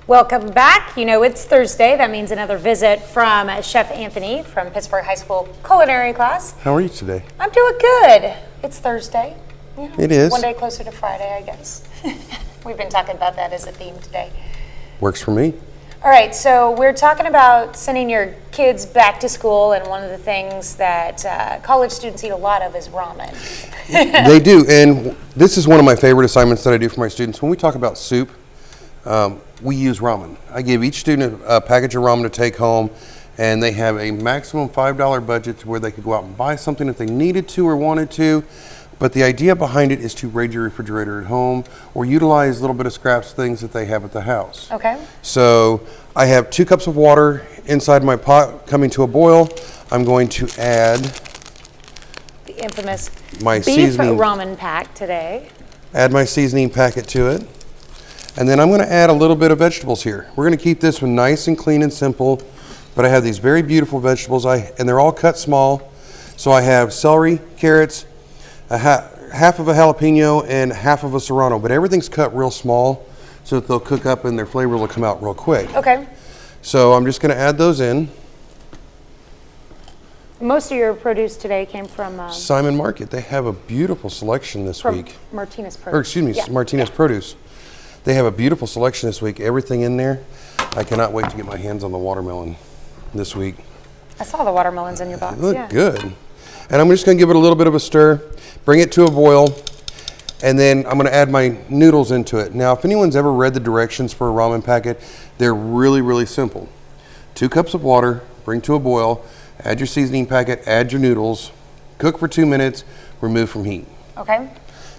Welcome back. You know, it's Thursday. That means another visit from Chef Anthony from Pittsburgh High School culinary class. How are you today? I'm doing good. It's Thursday. You know, it is. One day closer to Friday, I guess. We've been talking about that as a theme today. Works for me. All right, so we're talking about sending your kids back to school, and one of the things that college students eat a lot of is ramen. They do, and this is one of my favorite assignments that I do for my students. When we talk about soup, we use ramen. I give each student a package of ramen to take home, and they have a maximum $5 budget to where they could go out and buy something if they needed to or wanted to. But the idea behind it is to raid your refrigerator at home or utilize a little bit of scraps things that they have at the house. Okay. So I have 2 cups of water inside my pot coming to a boil. I'm going to add The infamous my beef seasoning ramen pack today. Add my seasoning packet to it. And then I'm going to add a little bit of vegetables here. We're going to keep this one nice and clean and simple, but I have these very beautiful vegetables, and they're all cut small. So I have celery, carrots, half of a jalapeno, and half of a serrano, but everything's cut real small so that they'll cook up and their flavors will come out real quick. Okay. So I'm just going to add those in. Most of your produce today came from Simon Market. They have a beautiful selection this week. Martinez Produce. Or excuse me, yeah. Martinez Produce. They have a beautiful selection this week. Everything in there. I cannot wait to get my hands on the watermelon this week. I saw the watermelons in your box. They look good. And I'm just going to give it a little bit of a stir, bring it to a boil, and then I'm going to add my noodles into it. Now, if anyone's ever read the directions for a ramen packet, they're really, really simple. 2 cups of water, bring to a boil, add your seasoning packet, add your noodles, cook for 2 minutes, remove from heat. Okay.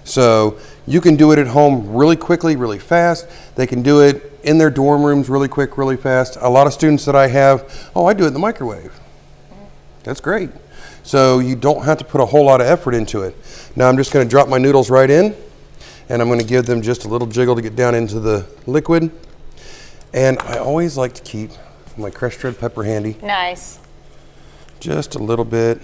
So you can do it at home really quickly, really fast. They can do it in their dorm rooms really quick, really fast. A lot of students that I have, I do it in the microwave. That's great. So you don't have to put a whole lot of effort into it. Now I'm just going to drop my noodles right in, and I'm going to give them just a little jiggle to get down into the liquid. And I always like to keep my crushed red pepper handy. Nice. Just a little bit.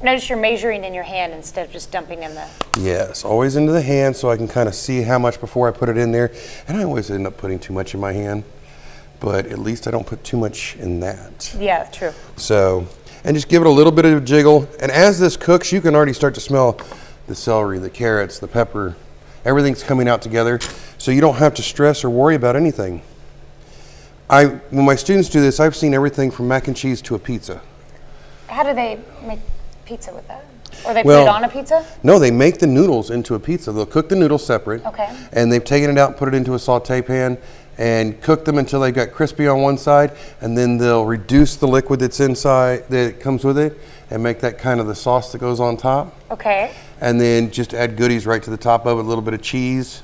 Notice you're measuring in your hand instead of just dumping in the... Yes, always into the hand so I can kind of see how much before I put it in there. And I always end up putting too much in my hand, but at least I don't put too much in that. Yeah, true. So, and just give it a little bit of a jiggle. And as this cooks, you can already start to smell the celery, the carrots, the pepper. Everything's coming out together, so you don't have to stress or worry about anything. When my students do this, I've seen everything from mac and cheese to a pizza. How do they make pizza with that? Or they put it on a pizza? No, they make the noodles into a pizza. They'll cook the noodles separate. Okay. And they've taken it out and put it into a saute pan and cook them until they got crispy on one side, and then they'll reduce the liquid that's inside that comes with it and make that kind of the sauce that goes on top. Okay. And then just add goodies right to the top of it, a little bit of cheese.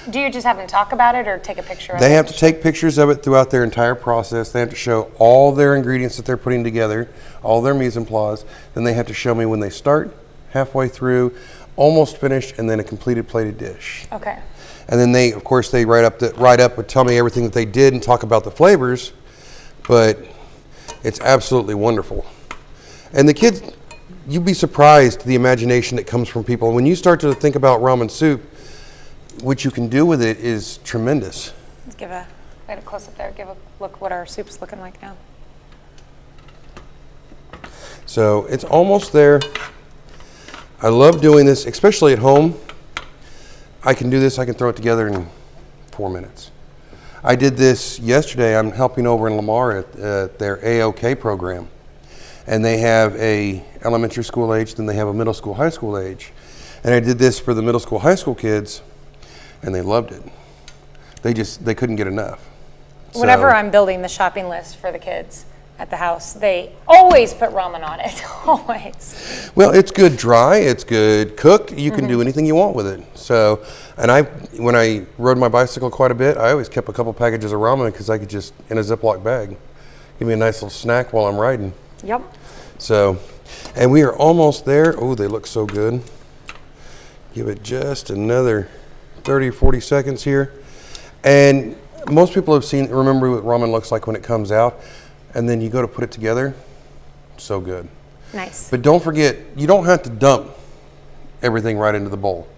Do you just have them talk about it or take a picture of it? They have to take pictures of it throughout their entire process. They have to show all their ingredients that they're putting together, all their mise en place. Then they have to show me when they start, halfway through, almost finished, and then a completed plated dish. Okay. And then they, of course, they write up would tell me everything that they did and talk about the flavors, but it's absolutely wonderful. And the kids, you'd be surprised the imagination that comes from people. When you start to think about ramen soup, what you can do with it is tremendous. Let's give a close up there. Give a look what our soup's looking like now. So it's almost there. I love doing this, especially at home. I can do this, I can throw it together in 4 minutes. I did this yesterday. I'm helping over in Lamar at their AOK program. And they have a elementary school age, then they have a middle school, high school age. And I did this for the middle school, high school kids, and they loved it. They couldn't get enough. Whenever I'm building the shopping list for the kids at the house, they always put ramen on it, always. Well, it's good dry, it's good cooked. You can do anything you want with it. So, and when I rode my bicycle quite a bit, I always kept a couple packages of ramen because I could just, in a Ziploc bag, give me a nice little snack while I'm riding. Yep. So, and we are almost there. Oh, they look so good. Give it just another 30 or 40 seconds here. And most people have remember what ramen looks like when it comes out. And then you go to put it together. So good. Nice. But don't forget, you don't have to dump everything right into the bowl.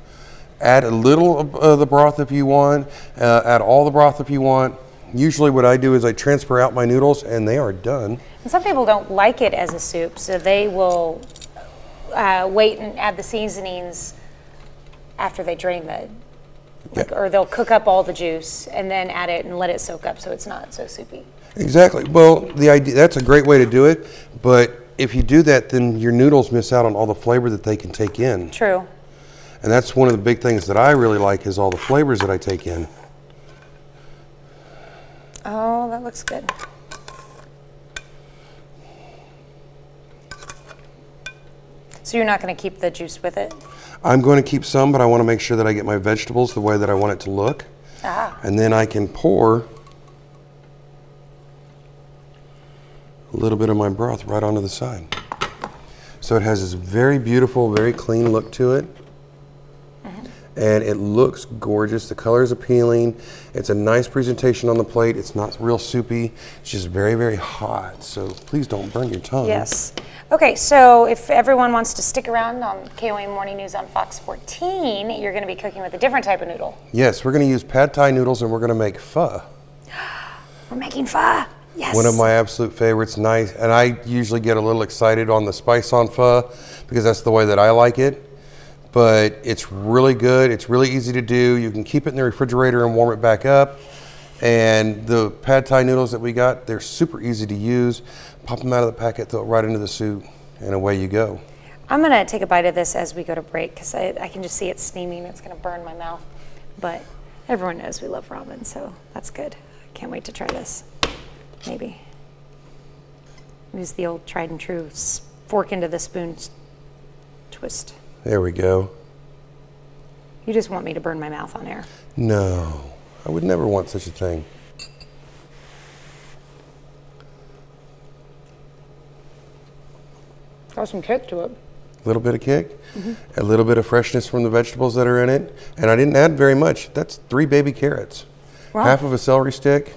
Add a little of the broth if you want. Add all the broth if you want. Usually what I do is I transfer out my noodles and they are done. And some people don't like it as a soup, so they will wait and add the seasonings after they drain or they'll cook up all the juice and then add it and let it soak up so it's not so soupy. Exactly. Well, the idea, that's a great way to do it, but if you do that, then your noodles miss out on all the flavor that they can take in. True. And that's one of the big things that I really like is all the flavors that I take in. Oh, that looks good. So you're not going to keep the juice with it? I'm going to keep some, but I want to make sure that I get my vegetables the way that I want it to look. And then I can pour a little bit of my broth right onto the side. So it has this very beautiful, very clean look to it. And it looks gorgeous. The color is appealing. It's a nice presentation on the plate. It's not real soupy. It's just very, very hot. So please don't burn your tongue. Yes. Okay, so if everyone wants to stick around on KOA Morning News on Fox 14, you're going to be cooking with a different type of noodle. Yes, we're going to use pad thai noodles and we're going to make pho. We're making pho. Yes. One of my absolute favorites. Nice. And I usually get a little excited on the spice on pho because that's the way that I like it. But it's really good. It's really easy to do. You can keep it in the refrigerator and warm it back up. And the pad thai noodles that we got, they're super easy to use. Pop them out of the packet, throw it right into the soup, and away you go. I'm going to take a bite of this as we go to break because I can just see it steaming. It's going to burn my mouth. But everyone knows we love ramen, so that's good. I can't wait to try this. Maybe. Use the old tried and true fork into the spoon twist. There we go. You just want me to burn my mouth on air. No, I would never want such a thing. Got some kick to it. A little bit of kick, a little bit of freshness from the vegetables that are in it. And I didn't add very much. That's 3 baby carrots, Wow. half of a celery stick.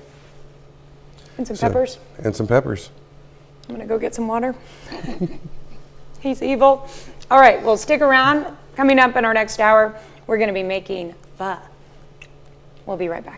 And some peppers. And some peppers. I'm going to go get some water. He's evil. All right, well, stick around. Coming up in our next hour, we're going to be making pho. We'll be right back.